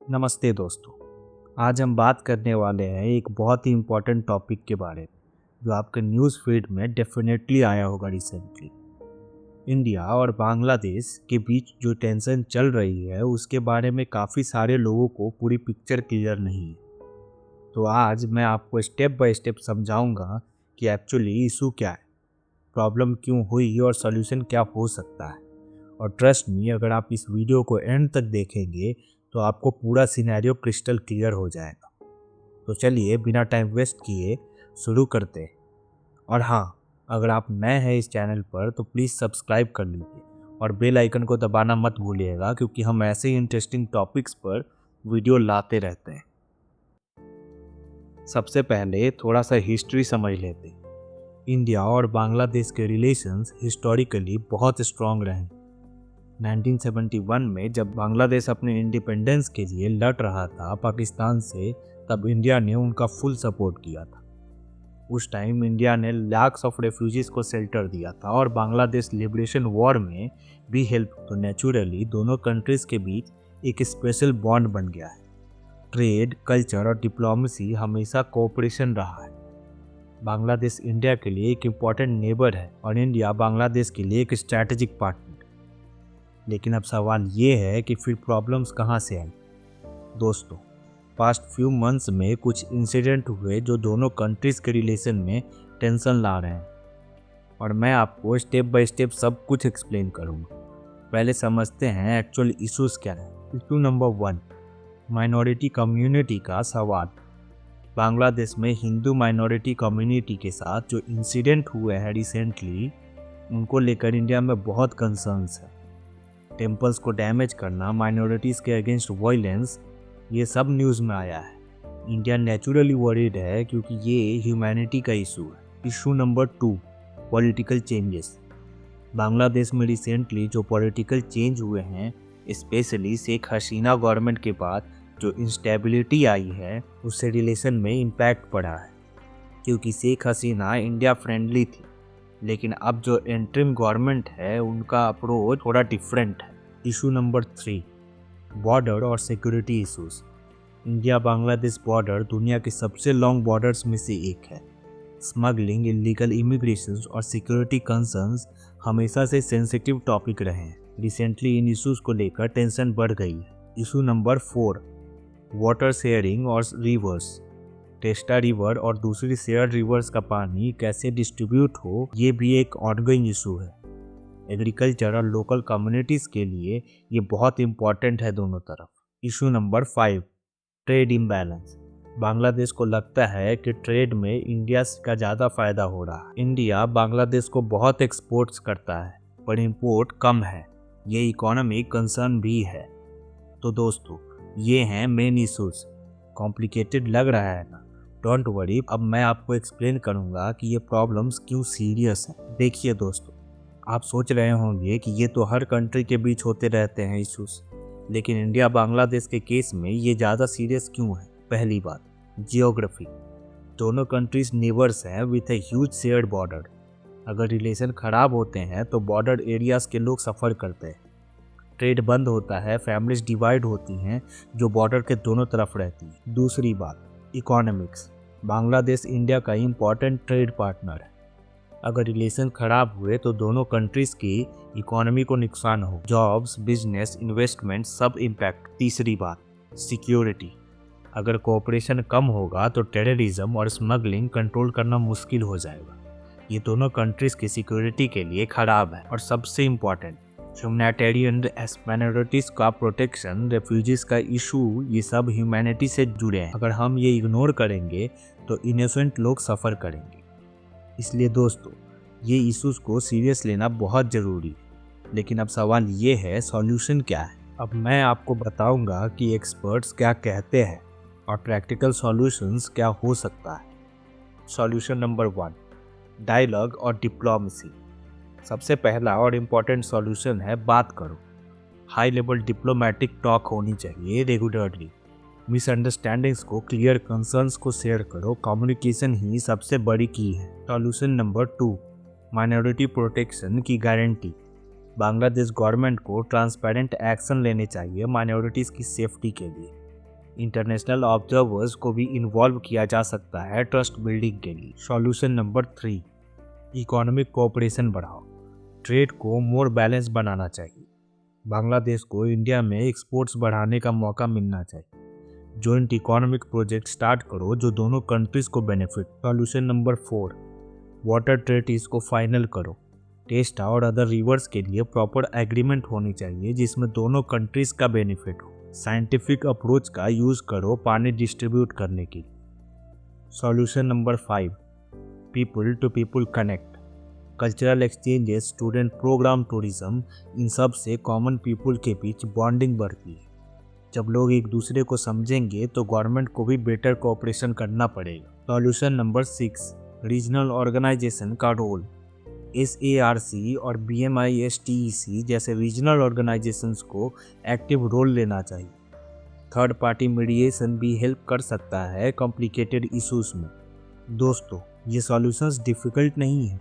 नमस्ते दोस्तों। आज हम बात करने वाले हैं एक बहुत ही इम्पोर्टेंट टॉपिक के बारे में जो आपके न्यूज़ फीड में डेफिनेटली आया होगा रिसेंटली। इंडिया और बांग्लादेश के बीच जो टेंशन चल रही है उसके बारे में काफ़ी सारे लोगों को पूरी पिक्चर क्लियर नहीं है। तो आज मैं आपको स्टेप बाय स्टेप समझाऊंगा कि एक्चुअली इशू क्या है, प्रॉब्लम क्यों हुई और सॉल्यूशन क्या हो सकता है। और ट्रस्ट मी, अगर आप इस वीडियो को एंड तक देखेंगे तो आपको पूरा सिनेरियो क्रिस्टल क्लियर हो जाएगा। तो चलिए बिना टाइम वेस्ट किए शुरू करते हैं। और हाँ, अगर आप नए हैं इस चैनल पर तो प्लीज़ सब्सक्राइब कर लीजिए और बेल आइकन को दबाना मत भूलिएगा, क्योंकि हम ऐसे ही इंटरेस्टिंग टॉपिक्स पर वीडियो लाते रहते हैं। सबसे पहले थोड़ा सा हिस्ट्री समझ लेते हैं। इंडिया और बांग्लादेश के रिलेशंस हिस्टोरिकली बहुत स्ट्रॉन्ग रहे। 1971 में जब बांग्लादेश अपने इंडिपेंडेंस के लिए लड़ रहा था पाकिस्तान से, तब इंडिया ने उनका फुल सपोर्ट किया था। उस टाइम इंडिया ने लाख्स ऑफ रेफ्यूजीज को शेल्टर दिया था और बांग्लादेश लिबरेशन वॉर में भी हेल्प। तो नेचुरली दोनों कंट्रीज के बीच एक स्पेशल बॉन्ड बन गया है। ट्रेड, कल्चर और डिप्लोमेसी हमेशा कोऑपरेशन रहा है। बांग्लादेश इंडिया के लिए एक इम्पॉर्टेंट नेबर है और इंडिया बांग्लादेश के लिए एक स्ट्रैटेजिक पार्टनर। लेकिन अब सवाल ये है कि फिर प्रॉब्लम्स कहाँ से आई। दोस्तों, पास्ट फ्यू मंथ्स में कुछ इंसिडेंट हुए जो दोनों कंट्रीज़ के रिलेशन में टेंशन ला रहे हैं, और मैं आपको स्टेप बाय स्टेप सब कुछ एक्सप्लेन करूँगा। पहले समझते हैं एक्चुअल इश्यूज़ क्या है। इशू नंबर 1, माइनॉरिटी कम्युनिटी का सवाल। बांग्लादेश में हिंदू माइनॉरिटी कम्युनिटी के साथ जो इंसिडेंट हुए हैं रिसेंटली, उनको लेकर इंडिया में बहुत कंसर्न्स है। टेम्पल्स को डैमेज करना, माइनॉरिटीज़ के अगेंस्ट वायलेंस, ये सब न्यूज़ में आया है। इंडिया नेचुरली वरीड है क्योंकि ये ह्यूमैनिटी का इशू है। Issue number 2, political changes. Bangladesh में रिसेंटली जो पॉलिटिकल चेंज हुए हैं, स्पेशली शेख हसीना गवर्नमेंट के बाद जो इंस्टेबिलिटी आई है, उससे रिलेशन में इम्पैक्ट पड़ा है। क्योंकि शेख हसीना इंडिया फ्रेंडली थी, लेकिन अब जो इंटरिम गवर्नमेंट है उनका अप्रोच थोड़ा डिफरेंट है। इशू नंबर 3, बॉर्डर और security issues. India Bangladesh border दुनिया के सबसे लॉन्ग बॉर्डर्स में से एक है। स्मगलिंग, इलीगल इमिग्रेशन और सिक्योरिटी कंसर्न्स हमेशा से सेंसिटिव टॉपिक रहे हैं। रिसेंटली इन इश्यूज को लेकर टेंशन बढ़ गई है। इशू नंबर 4, वाटर शेयरिंग और रिवर्स। टेस्टा रिवर और दूसरी शेयर रिवर्स का पानी कैसे डिस्ट्रीब्यूट हो, ये भी एक ऑनगोइंग इशू है। एग्रीकल्चर और लोकल कम्युनिटीज़ के लिए ये बहुत इंपॉर्टेंट है दोनों तरफ। Issue number 5, trade imbalance. Bangladesh को लगता है कि ट्रेड में इंडिया का ज़्यादा फ़ायदा हो रहा है। इंडिया बांग्लादेश को बहुत एक्सपोर्ट्स करता है पर इंपोर्ट कम है। ये इकोनॉमिक कंसर्न भी है। तो दोस्तों, ये हैं मेन इशूज़। कॉम्प्लिकेटेड लग रहा है ना? डोंट वरी, अब मैं आपको एक्सप्लेन करूंगा कि ये प्रॉब्लम्स क्यों सीरियस हैं। देखिए दोस्तों, आप सोच रहे होंगे कि ये तो हर कंट्री के बीच होते रहते हैं इश्यूज, लेकिन इंडिया बांग्लादेश के केस में ये ज़्यादा सीरियस क्यों है? पहली बात, जियोग्राफी। दोनों कंट्रीज नेबर्स हैं with a huge shared border. अगर रिलेशन ख़राब होते हैं तो बॉर्डर एरियाज़ के लोग सफ़र करते हैं, ट्रेड बंद होता है, फैमिलीज डिवाइड होती हैं जो बॉर्डर के दोनों तरफ रहती हैं। दूसरी बात, इकोनॉमिक्स। बांग्लादेश इंडिया का इम्पॉर्टेंट ट्रेड पार्टनर है। अगर रिलेशन खराब हुए तो दोनों कंट्रीज की इकोनॉमी को नुकसान हो, जॉब्स, बिजनेस, इन्वेस्टमेंट सब इम्पैक्ट। तीसरी बात, सिक्योरिटी। अगर कोऑपरेशन कम होगा तो टेररिज्म और स्मगलिंग कंट्रोल करना मुश्किल हो जाएगा। ये दोनों कंट्रीज की सिक्योरिटी के लिए खराब है। और सबसे इम्पॉर्टेंट, ह्यूमैनिटेरियन माइनॉरिटीज़ का प्रोटेक्शन, रेफ्यूजीज का इशू, ये सब ह्यूमैनिटी से जुड़े हैं। अगर हम ये इग्नोर करेंगे तो इनोसेंट लोग सफ़र करेंगे। इसलिए दोस्तों, ये इश्यूज़ को सीरियस लेना बहुत ज़रूरी है। लेकिन अब सवाल ये है, सॉल्यूशन क्या है? अब मैं आपको बताऊंगा कि एक्सपर्ट्स क्या कहते हैं और प्रैक्टिकल सॉल्यूशंस क्या हो सकता है। सॉल्यूशन नंबर 1, डायलॉग और डिप्लोमेसी। सबसे पहला और इम्पॉर्टेंट सॉल्यूशन है बात करो। हाई लेवल डिप्लोमेटिक टॉक होनी चाहिए रेगुलरली। मिसअंडरस्टैंडिंग्स को क्लियर, कंसर्न्स को शेयर करो। कम्युनिकेशन ही सबसे बड़ी की है। सॉल्यूशन नंबर 2, माइनॉरिटी प्रोटेक्शन की गारंटी। बांग्लादेश गवर्नमेंट को ट्रांसपेरेंट एक्शन लेने चाहिए माइनॉरिटीज़ की सेफ्टी के लिए। इंटरनेशनल ऑब्जर्वर्स को भी इन्वॉल्व किया जा सकता है ट्रस्ट बिल्डिंग के लिए। सॉल्यूशन नंबर 3, इकोनॉमिक कोऑपरेशन बढ़ाओ। ट्रेड को मोर बैलेंस बनाना चाहिए। बांग्लादेश को इंडिया में एक्सपोर्ट्स बढ़ाने का मौका मिलना चाहिए। जॉइंट इकोनॉमिक प्रोजेक्ट स्टार्ट करो जो दोनों कंट्रीज को बेनिफिट। सॉल्यूशन नंबर 4, वाटर ट्रेटीज को फाइनल करो। टेस्टा और अदर रिवर्स के लिए प्रॉपर एग्रीमेंट होनी चाहिए जिसमें दोनों कंट्रीज का बेनिफिट हो। साइंटिफिक अप्रोच का यूज करो पानी डिस्ट्रीब्यूट करने की। Solution number 5, people to people connect. Cultural exchanges, student programme, tourism, इन सब से कॉमन पीपल के बीच बॉन्डिंग बढ़ती है। जब लोग एक दूसरे को समझेंगे तो गवर्नमेंट को भी बेटर कोऑपरेशन करना पड़ेगा। सॉल्यूशन नंबर 6, रीजनल ऑर्गेनाइजेशन का रोल। SARC और BMISTEC जैसे रीजनल ऑर्गेनाइजेशंस को एक्टिव रोल लेना चाहिए। थर्ड पार्टी मीडिएशन भी हेल्प कर सकता है कॉम्प्लिकेटेड इश्यूज में। दोस्तों, ये सॉल्यूशंस डिफ़िकल्ट नहीं है,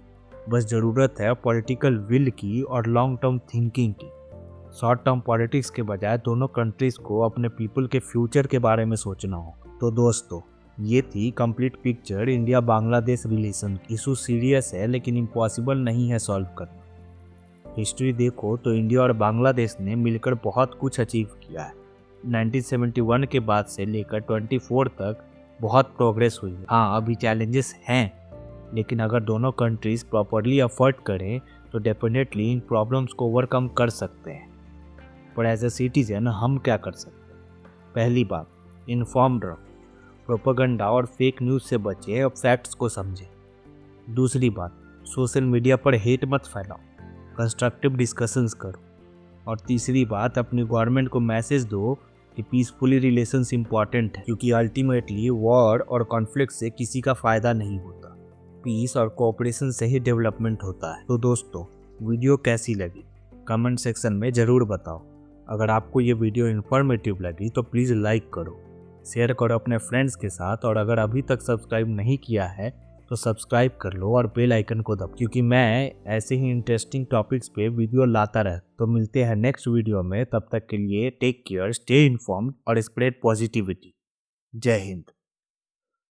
बस ज़रूरत है पॉलिटिकल विल की और लॉन्ग टर्म थिंकिंग की। शॉर्ट टर्म पॉलिटिक्स के बजाय दोनों कंट्रीज़ को अपने पीपल के फ्यूचर के बारे में सोचना हो। तो दोस्तों, ये थी complete picture India Bangladesh relation. Issue serious है लेकिन इम्पॉसिबल नहीं है सॉल्व करना। हिस्ट्री देखो तो इंडिया और बांग्लादेश ने मिलकर बहुत कुछ अचीव किया है। 1971 के बाद से लेकर 24 तक बहुत प्रोग्रेस हुई है। हाँ, अभी चैलेंजेस हैं, लेकिन अगर दोनों कंट्रीज प्रॉपरली एफर्ट करें तो डेफिनेटली इन प्रॉब्लम्स को ओवरकम कर सकते हैं। पर एज ए सिटीजन हम क्या कर सकते हैं? पहली बात, इन्फॉर्म्ड रहो। प्रोपेगेंडा और फेक न्यूज़ से बचें और फैक्ट्स को समझें। दूसरी बात, सोशल मीडिया पर हेट मत फैलाओ, कंस्ट्रक्टिव डिस्कशंस करो। और तीसरी बात, अपनी गवर्नमेंट को मैसेज दो कि पीसफुली रिलेशंस इंपॉर्टेंट है, क्योंकि अल्टीमेटली वॉर और कॉन्फ्लिक्ट से किसी का फ़ायदा नहीं होता। पीस और कोऑपरेशन से ही डेवलपमेंट होता है। तो दोस्तों, वीडियो कैसी लगी कमेंट सेक्शन में ज़रूर बताओ। अगर आपको ये वीडियो इन्फॉर्मेटिव लगी तो प्लीज़ लाइक करो, शेयर करो अपने फ्रेंड्स के साथ, और अगर अभी तक सब्सक्राइब नहीं किया है तो सब्सक्राइब कर लो और बेल आइकन को दबाओ, क्योंकि मैं ऐसे ही इंटरेस्टिंग टॉपिक्स पे वीडियो लाता रहता। तो मिलते हैं नेक्स्ट वीडियो में, तब तक के लिए टेक केयर, स्टे इन्फॉर्म्ड और स्प्रेड पॉजिटिविटी। जय हिंद।